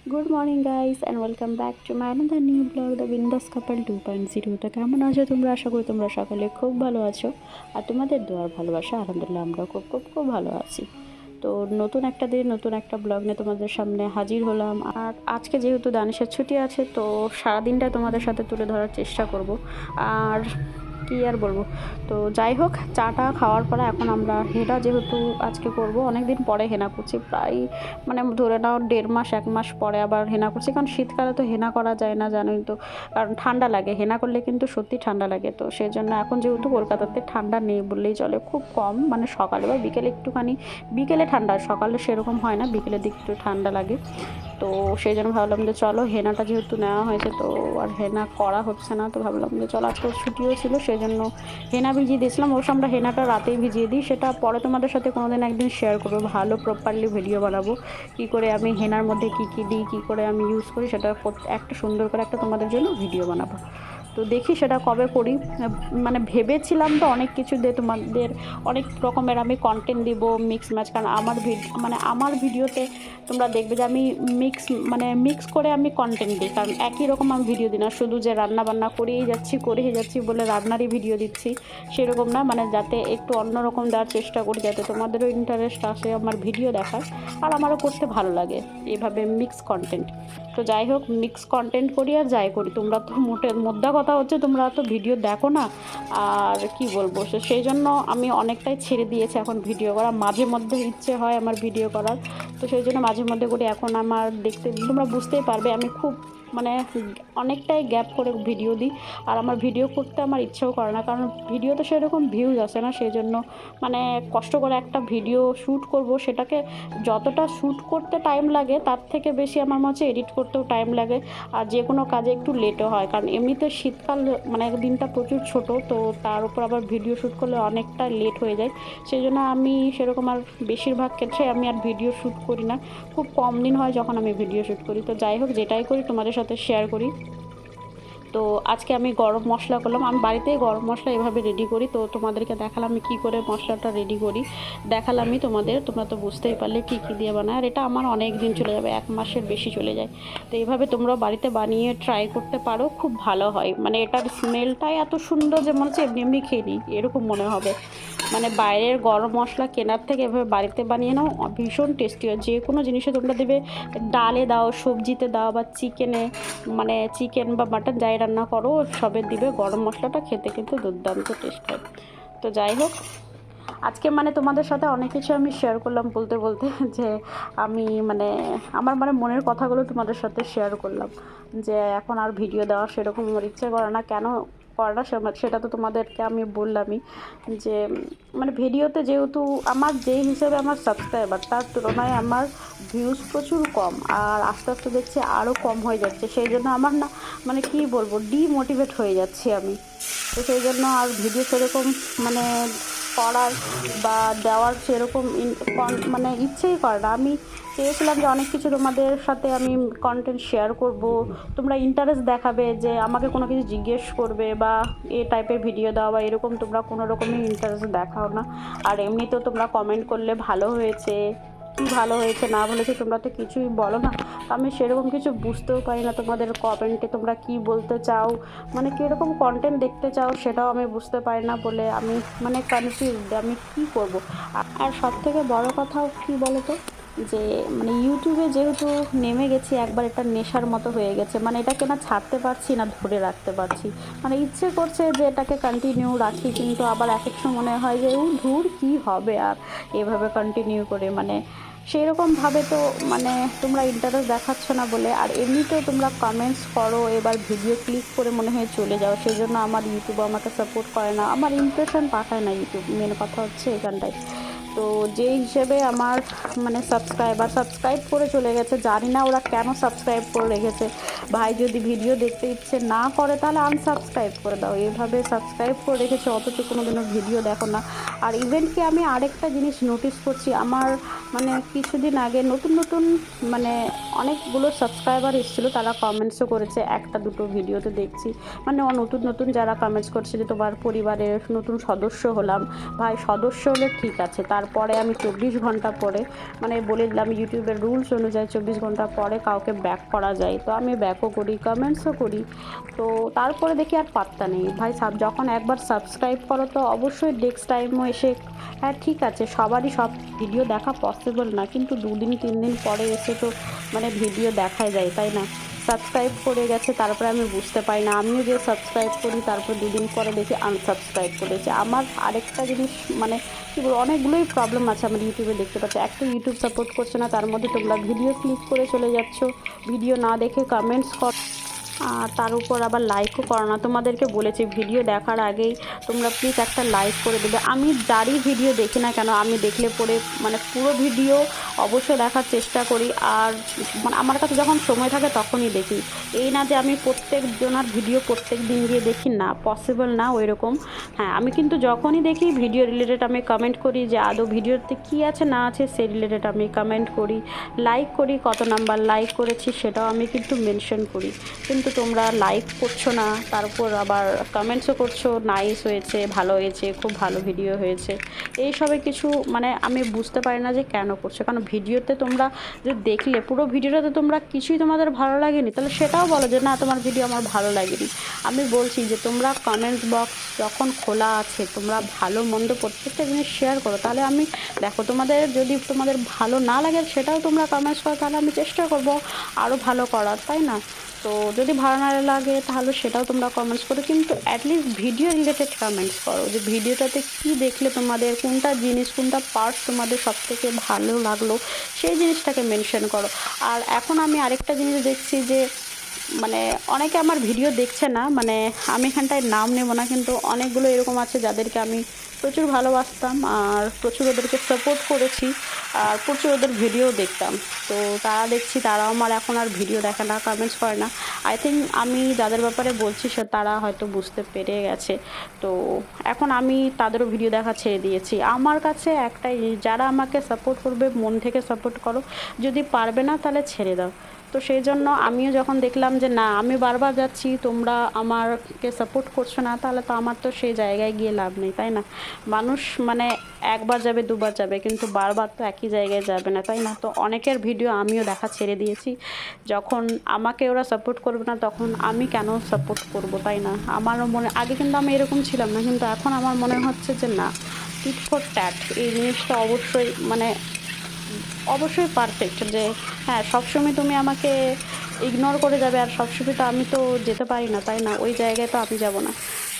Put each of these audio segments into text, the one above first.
Good morning guys and welcome back to my another new blog the বিন্দাস কাপল 2.0। তো কেমন আছো তোমরা? আশা করি তোমরা সকলে খুব ভালো আছো, আর তোমাদের দোয়ার ভালোবাসা আলহামদুলিল্লাহ আমরা খুব খুব খুব ভালো আছি। তো নতুন একটা দিন নতুন একটা ব্লগ নিয়ে তোমাদের সামনে হাজির হলাম। আর আজকে যেহেতু দানিশের ছুটি আছে, তো সারাদিনটা তোমাদের সাথে তুলে ধরার চেষ্টা করব। আর কি আর বলবো, তো যাই হোক, চাটা খাওয়ার পরে এখন আমরা হেনা যেহেতু আজকে করব, অনেক দিন পরে হেনা করছি, প্রায় ধরে নাও 1.5 মাস 1 মাস পরে আবার হেনা করছি। কারণ শীতকালে তো হেনা করা যায় না, জানোই তো, কারণ ঠান্ডা লাগে। হেনা করলে কিন্তু সত্যি ঠান্ডা লাগে। তো সেই জন্য এখন যেহেতু কলকাতাতে ঠান্ডা নেই বললেই চলে, খুব কম, সকালে বা বিকেলে একটুখানি, বিকেলে ঠান্ডা, সকালে সেরকম হয় না, বিকেলের দিক একটু ঠান্ডা লাগে। তো সেই জন্য ভাবলাম যে চলো, হেনাটা যেহেতু নেওয়া হয়েছে তো আর হেনা করা হচ্ছে না, তো ভাবলাম যে চলো, আজকে ছুটিও ছিল সেই জন্য হেনা ভিজিয়ে দিয়েছিলাম। অবশ্য আমরা হেনাটা রাতেই ভিজিয়ে দিই, সেটা পরে তোমাদের সাথে কোনোদিন একদিন শেয়ার করবো, ভালো প্রপারলি ভিডিও বানাবো কী করে আমি হেনার মধ্যে কী কী দিই, কী করে আমি ইউজ করি, সেটা একটা সুন্দর করে একটা তোমাদের জন্য ভিডিও বানাবো। তো দেখি সেটা কবে করি। ভেবেছিলাম তো অনেক কিছু দিয়ে তোমাদের অনেক রকমের আমি কন্টেন্ট দিব, মিক্স ম্যাচ। কারণ আমার ভিডিওতে তোমরা দেখবে যে আমি মিক্স করে আমি কন্টেন্ট দিই। কারণ একই রকম আমি ভিডিও দিই না, শুধু যে রান্না বান্না করেই যাচ্ছি বলে রান্নারই ভিডিও দিচ্ছি সেরকম না। যাতে একটু অন্যরকম দেওয়ার চেষ্টা করি, যাতে তোমাদেরও ইন্টারেস্ট আসে আমার ভিডিও দেখার, আর আমারও করতে ভালো লাগে এভাবে মিক্স কন্টেন্ট। তো যাই হোক, মিক্স কন্টেন্ট করি আর যাই করি, তোমরা তো মোদ্দা কথা হচ্ছে তোমরা তো ভিডিও দেখো না। আর কি বলবো, সেই জন্য আমি অনেকটাই ছেড়ে দিয়েছি এখন ভিডিও করা। মাঝে মধ্যে ইচ্ছে হয় আমার ভিডিও করার, তো সেই জন্য মাঝে মধ্যে করি। এখন আমার দেখতে তোমরা বুঝতেই পারবে আমি খুব অনেকটাই গ্যাপ করে ভিডিও দিই। আর আমার ভিডিও করতে আমার ইচ্ছেও করে না, কারণ ভিডিওতে সেরকম ভিউজ আসে না। সেই জন্য কষ্ট করে একটা ভিডিও শ্যুট করব, সেটাকে যতটা শ্যুট করতে টাইম লাগে তার থেকে বেশি আমার মনে হচ্ছে এডিট করতেও টাইম লাগে। আর যে কোনো কাজে একটু লেটও হয়, কারণ এমনিতে শীতকাল দিনটা প্রচুর ছোট, তো তার উপর আবার ভিডিও শ্যুট করলে অনেকটা লেট হয়ে যায়। সেই জন্য আমি সেরকম আর বেশিরভাগ ক্ষেত্রে আমি আর ভিডিও শ্যুট করি না। খুব কম দিন হয় যখন আমি ভিডিও শ্যুট করি। তো যাই হোক, যেটাই করি তোমাদের সাথে শেয়ার করি। তো আজকে আমি গরম মশলা করলাম, আমি বাড়িতেই গরম মশলা এভাবে রেডি করি। তো তোমাদেরকে দেখালাম আমি কী করে মশলাটা রেডি করি, দেখালামই তোমাদের, তোমরা তো বুঝতেই পারলে কী কী দিয়ে বানায়। আর এটা আমার অনেক দিন চলে যাবে, 1 মাসের বেশি চলে যায়। তো এইভাবে তোমরা বাড়িতে বানিয়ে ট্রাই করতে পারো, খুব ভালো হয়। এটার স্মেলটাই এত সুন্দর যে মনে হচ্ছে এমনি এমনি খেয়ে নিই এরকম মনে হবে। বাইরের গরম মশলা কেনার থেকে এভাবে বাড়িতে বানিয়ে নাও, ভীষণ টেস্টি হয়। যে কোনো জিনিসে তোমরা দেবে, ডালে দাও, সবজিতে দাও, বা চিকেনে, চিকেন বা মাটন যাই রান্না করো সবে দিবে গরম মশলাটা, খেতে কিন্তু দুর্দান্ত টেস্ট হয়। তো যাই হোক, আজকে তোমাদের সাথে অনেক কিছু আমি শেয়ার করলাম বলতে বলতে, যে আমি আমার মনের কথাগুলো তোমাদের সাথে শেয়ার করলাম, যে এখন আর ভিডিও দেওয়া সেরকম আমার ইচ্ছে করে না। কেন করে না সেটা তো তোমাদেরকে আমি বললামই, যে ভিডিওতে যেহেতু আমার যেই হিসেবে আমার সাবস্ক্রাইবার, তার তুলনায় আমার ভিউজ প্রচুর কম, আর আস্তে আস্তে দেখছি আরও কম হয়ে যাচ্ছে। সেই জন্য আমার না কী বলবো, ডিমোটিভেট হয়ে যাচ্ছি আমি। তো সেই জন্য আর ভিডিও সেরকম করার বা দেওয়ার সেরকম ইচ্ছেই করে না। আমি চেয়েছিলাম যে অনেক কিছু তোমাদের সাথে আমি কন্টেন্ট শেয়ার করব, তোমরা ইন্টারেস্ট দেখাবে, যে আমাকে কোনো কিছু জিজ্ঞেস করবে বা এ টাইপের ভিডিও দেওয়া বা এরকম, তোমরা কোনো রকমই ইন্টারেস্ট দেখাও না। আর এমনিতেও তোমরা কমেন্ট করলে ভালো হয়েছে কি ভালো হয়েছে না বলেছে, তোমরা তো কিছুই বলো না। আমি সেরকম কিছু বুঝতেও পারি না তোমাদের কমেন্টে তোমরা কি বলতে চাও, কীরকম কন্টেন্ট দেখতে চাও, সেটাও আমি বুঝতে পারি না বলে আমি কনফিউজড, আমি কী করব। আর সবথেকে বড় কথাও কী বলো তো, যে ইউটিউবে যেহেতু নেমে গেছি একবার, এটা নেশার মতো হয়ে গেছে। এটাকে না ছাড়তে পারছি না ধরে রাখতে পারছি। ইচ্ছে করছে যে এটাকে কন্টিনিউ রাখি, কিন্তু আবার এক এক সময় মনে হয় যে ধুর কী হবে আর এভাবে কন্টিনিউ করে। সেই রকমভাবে তো তোমরা ইন্টারেস্ট দেখাচ্ছ না বলে, আর এমনিতেও তোমরা কমেন্টস করো, এবার ভিডিও ক্লিক করে মনে হয় চলে যাও। সেই জন্য আমার ইউটিউব আমাকে সাপোর্ট করে না, আমার ইমপ্রেশন পাঠায় না ইউটিউব, মেন কথা হচ্ছে এখানটায়। তো যেই হিসেবে আমার সাবস্ক্রাইব করে চলে গেছে, জানি না ওরা কেন সাবস্ক্রাইব করে রেখেছে। ভাই যদি ভিডিও দেখতে ইচ্ছে না করে তাহলে আনসাবস্ক্রাইব করে দাও, এভাবে সাবস্ক্রাইব করে রেখেছে অথচ কোনো দিনও ভিডিও দেখো না। আর ইভেন কি আমি আরেকটা জিনিস নোটিস করছি, আমার কিছুদিন আগে নতুন নতুন অনেকগুলো সাবস্ক্রাইবার এসেছিলো, তারা কমেন্টসও করেছে, একটা দুটো ভিডিওতে দেখছি নতুন নতুন যারা কমেন্টস করছে যে তোমার পরিবারের নতুন সদস্য হলাম। ভাই সদস্য হলে ঠিক আছে, তার তারপরে আমি 24 ঘন্টা পরে মানে বলে দিলাম ইউটিউবের রুলস অনুযায়ী 24 ঘন্টা পরে কাউকে ব্যাক করা যায়। তো আমি ব্যাকও করি, কমেন্টসও করি। তো তারপরে দেখি আর পাত্তা নেই ভাই। যখন একবার সাবস্ক্রাইব করো তো অবশ্যই নেক্সট টাইমও এসে, হ্যাঁ ঠিক আছে সবারই সব ভিডিও দেখা পসিবল না, কিন্তু 2 দিন 3 দিন পরে এসে তো মানে ভিডিও দেখাই যায়, তাই না? সাবস্ক্রাইব করে গেছে তারপরে আমি বুঝতে পারি না, আমিও যে সাবস্ক্রাইব করি তারপর 2 দিন পরে দেখি আনসাবস্ক্রাইব করেছে। আমার আরেকটা জিনিস মানে কী বলবো, অনেকগুলোই প্রবলেম আছে আমার ইউটিউবে দেখতে পাচ্ছি। একটা ইউটিউব সাপোর্ট করছে না, তার মধ্যে তোমরা ভিডিও ক্লিক করে চলে যাচ্ছ, ভিডিও না দেখে কমেন্টস কর, আর তার উপর আবার লাইকও করো না। তোমাদেরকে বলেছি ভিডিও দেখার আগেই তোমরা প্লিজ একটা লাইক করে দেবে। আমি যারই ভিডিও দেখি না কেন, আমি দেখলে পরে মানে পুরো ভিডিও অবশ্যই দেখার চেষ্টা করি। আর মানে আমার কাছে যখন সময় থাকে তখনই দেখি, এই না যে আমি প্রত্যেক জনের ভিডিও প্রত্যেক দিন গিয়ে দেখি, না পসিবল না ওই রকম। হ্যাঁ আমি কিন্তু যখনই দেখি ভিডিও রিলেটেড আমি কমেন্ট করি, যে আদৌ ভিডিওতে কী আছে না আছে সেই রিলেটেড আমি কমেন্ট করি, লাইক করি, কত নাম্বার লাইক করেছি সেটাও আমি কিন্তু মেনশন করি। কিন্তু তোমরা লাইক করছো না, তারপর আবার কমেন্টসও করছো নাইস হয়েছে, ভালো হয়েছে, খুব ভালো ভিডিও হয়েছে, এইসবে কিছু মানে আমি বুঝতে পারি না যে কেন করছো। কারণ ভিডিওতে তোমরা যে দেখলে পুরো ভিডিওটাতে তোমরা কিছুই তোমাদের ভালো লাগেনি, তাহলে সেটাও বলো যে না তোমার ভিডিও আমার ভালো লাগেনি। আমি বলছি যে তোমরা কমেন্ট বক্স যখন খোলা আছে, তোমরা ভালো মন্দ প্রত্যেকটা জিনিস শেয়ার করো, তাহলে আমি দেখো তোমাদের যদি তোমাদের ভালো না লাগে সেটাও তোমরা কমেন্টস করো, তাহলে আমি চেষ্টা করবো আরও ভালো করার, তাই না? তো যদি ভালো না লাগে তাহলে সেটাও তোমরা কমেন্টস করো, কিন্তু অ্যাটলিস্ট ভিডিও রিলেটেড কমেন্টস করো, যে ভিডিওটাতে কী দেখলে তোমাদের কোনটা জিনিস কোনটা পার্ট তোমাদের সবথেকে ভালো লাগলো সেই জিনিসটাকে মেনশন করো। আর এখন আমি আরেকটা জিনিস দেখছি যে মানে অনেকে আমার ভিডিও দেখছে না, মানে আমি এখানটায় নাম নেব না, কিন্তু অনেকগুলো এরকম আছে যাদেরকে আমি প্রচুর ভালোবাসতাম আর প্রচুর ওদেরকে সাপোর্ট করেছি আর প্রচুর ওদের ভিডিও দেখতাম। তো তারা দেখছি তারা আমার এখন আর ভিডিও দেখে না, কমেন্টস করে না। আই থিঙ্ক আমি যাদের ব্যাপারে বলছি সে তারা হয়তো বুঝতে পেরে গেছে। তো এখন আমি তাদেরও ভিডিও দেখা ছেড়ে দিয়েছি। আমার কাছে একটাই, যারা আমাকে সাপোর্ট করবে মন থেকে সাপোর্ট করো, যদি পারবে না তাহলে ছেড়ে দাও। তো সেই জন্য আমিও যখন দেখলাম যে না আমি বারবার যাচ্ছি তোমরা আমাকে সাপোর্ট করছো না, তাহলে তো আমার তো সেই জায়গায় গিয়ে লাভ নেই, তাই না? মানুষ মানে একবার যাবে দুবার যাবে, কিন্তু বারবার তো একই জায়গায় যাবে না, তাই না? তো অনেকের ভিডিও আমিও দেখা ছেড়ে দিয়েছি। যখন আমাকে ওরা সাপোর্ট করবে না তখন আমি কেন সাপোর্ট করব, তাই না? আমারও মনে, আগে কিন্তু আমি এরকম ছিলাম না, কিন্তু এখন আমার মনে হচ্ছে যে না, টিট ফর ট্যাট এই জিনিসটা অবশ্যই মানে অবশ্যই পারফেক্ট, যে হ্যাঁ সবসময় তুমি আমাকে ইগনোর করে যাবে আর সবসময় তো আমি তো যেতে পারি না, তাই না? ওই জায়গায় তো আমি যাব না।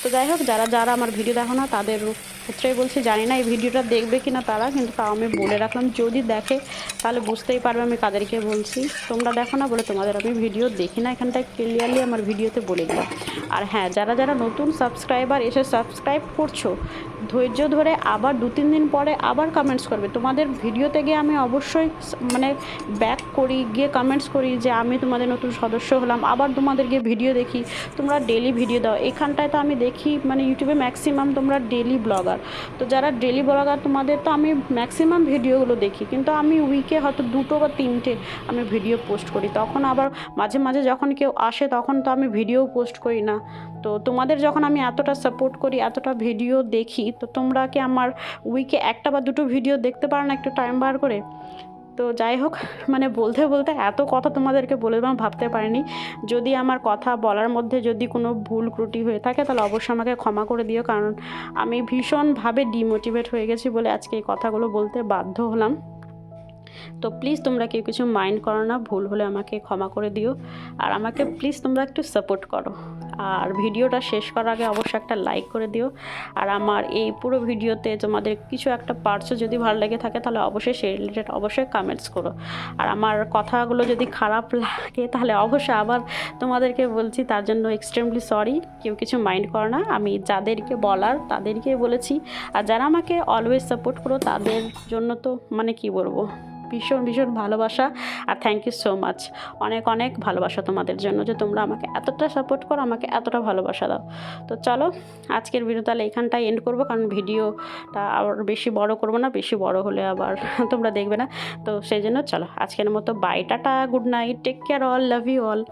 তো যাই হোক, যারা যারা আমার ভিডিও দেখো না তাদের ক্ষেত্রেই বলছি, জানি না এই ভিডিওটা দেখবে কি না তারা, কিন্তু তাও আমি বলে রাখলাম যদি দেখে তাহলে বুঝতেই পারবে আমি কাদেরকে বলছি। তোমরা দেখো না বলে তোমাদের আমি ভিডিও দেখি না, এখানটায় ক্লিয়ারলি আমার ভিডিওতে বলে দিলাম। আর হ্যাঁ, যারা যারা নতুন সাবস্ক্রাইবার এসে সাবস্ক্রাইব করছো, ধৈর্য ধরে আবার 2-3 দিন পরে আবার কমেন্টস করবে। তোমাদের ভিডিওতে গিয়ে আমি অবশ্যই মানে ব্যাক করি, গিয়ে কমেন্টস করি যে আমি তোমাদের নতুন সদস্য হলাম, আবার তোমাদের গিয়ে ভিডিও দেখি। তোমরা ডেলি ভিডিও দাও, এখানটায় তো আমি দেখি মানে ইউটিউবে ম্যাক্সিমাম তোমরা ডেলি ব্লগার। তো যারা ডেলি ব্লগার তোমাদের তো আমি ম্যাক্সিমাম ভিডিওগুলো দেখি, কিন্তু আমি উইকে হয়তো 2 বা 3টে আমি ভিডিও পোস্ট করি। তখন আবার মাঝে মাঝে যখন কেউ আসে তখন তো আমি ভিডিও পোস্ট করি না। তো তোমাদের যখন আমি এতটা সাপোর্ট করি, এতটা ভিডিও দেখি, তো তোমরা কি আমার উইকে 1টা বা 2টো ভিডিও দেখতে পারো না একটু টাইম বার করে? তো যাই হোক, মানে বলতে বলতে এত কথা তোমাদেরকে বলে দেবো ভাবতে পারিনি। যদি আমার কথা বলার মধ্যে যদি কোনো ভুল ত্রুটি হয়ে থাকে তাহলে অবশ্যই আমাকে ক্ষমা করে দিও, কারণ আমি ভীষণভাবে ডিমোটিভেট হয়ে গেছি বলে আজকে এই কথাগুলো বলতে বাধ্য হলাম। তো প্লিজ তোমরা কেউ কিছু মাইন্ড করো না, ভুল হলে আমাকে ক্ষমা করে দিও। আর আমাকে প্লিজ তোমরা একটু সাপোর্ট করো। আর ভিডিওটা শেষ করার আগে অবশ্যই একটা লাইক করে দিও। আর আমার এই পুরো ভিডিওতে তোমাদের কিছু একটা পার্টসও যদি ভালো লেগে থাকে তাহলে অবশ্যই সেই রিলেটেড অবশ্যই কমেন্টস করো। আর আমার কথাগুলো যদি খারাপ লাগে তাহলে অবশ্যই আবার তোমাদেরকে বলছি, তার জন্য এক্সট্রিমলি সরি। কেউ কিছু মাইন্ড করো না, আমি যাদেরকে বলার তাদেরকেই বলেছি। আর যারা আমাকে অলওয়েজ সাপোর্ট করো তাদের জন্য তো মানে কি বলবো, ভীষণ ভীষণ ভালোবাসা। আর থ্যাংক ইউ সো মাচ, অনেক অনেক ভালোবাসা তোমাদের জন্য, যে তোমরা আমাকে এতটা সাপোর্ট করো, আমাকে এতটা ভালোবাসা দাও। তো চলো আজকের ভিডিও তাহলে এখানটাই এন্ড করবো, কারণ ভিডিওটা আবার বেশি বড় করবো না, বেশি বড় হলে আবার তোমরা দেখবে না। তো সেই জন্য চলো আজকের মতো bye, tata, good night, take care all, love you all.